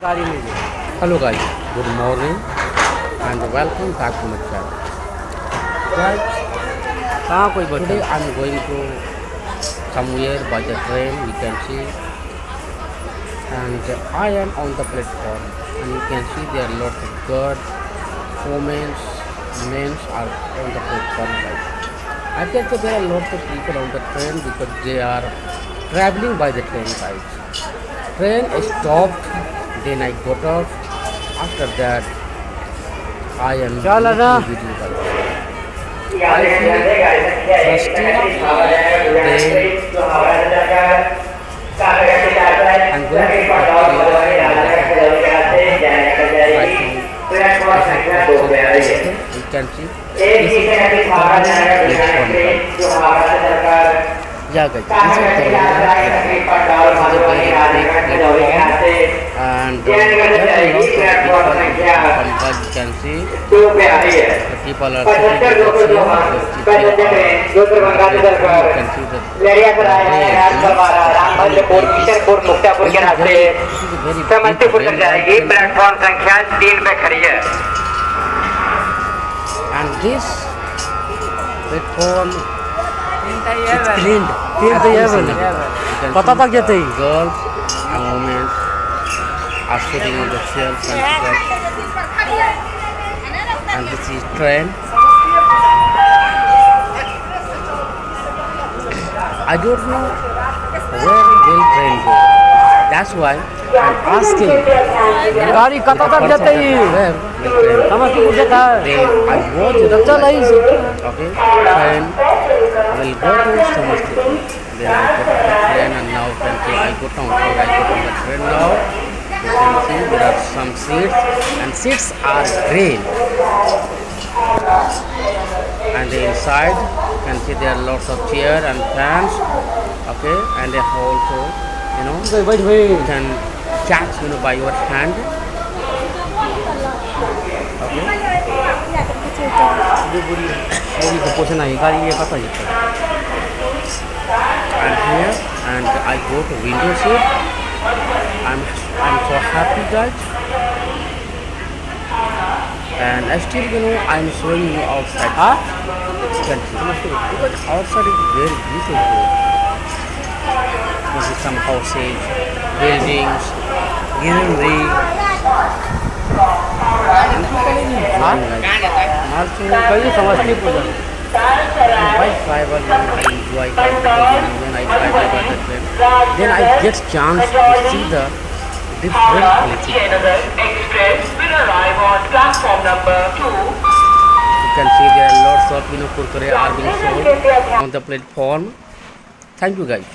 Hello guys, good morning and welcome back to my channel. Guys, today I'm going to somewhere by the train, you can see, and I am on the platform and you can see there are lots of girls, women, men are on the platform guys. I can say there are lots of people on the train because they are traveling by the train guys. Train stopped, then I got off. After that, I am making video guys. I feel thirsty, then I'm going to you can see this is yeah guys, this is the and there are lots of people you can see the people are sitting you can see Samastipur तक जाएगी platform संख्या 3 पे खड़ी है and this platform it's cleaned पता तक जाते ही girls and women are sitting on the chairs and this is train. I don't know where will train go. That's why I'm asking. गाड़ी कता तक जाते ही समस्तीपुर से था I watch the चल आई okay train will go to Samastipur. Then I got on the train and now can see I got on the train now. You can see there are some seats and seats are green. And inside you can see there are lots of chairs and fans. Okay, and they also you can catch by your hand. Okay. पोषण है गाड़ी ये पता ही I'm here and I go to window seat. I'm so happy guys. And still I'm showing you outside. Because outside is very beautiful. This is some houses, buildings, greenery. कहीं Samastipur By travel, I enjoy when I travel by the train. Then I get chance to see the different places. Express will arrive on platform number 2. You can see there are lots of kurkure are being sold on the platform. Thank you guys.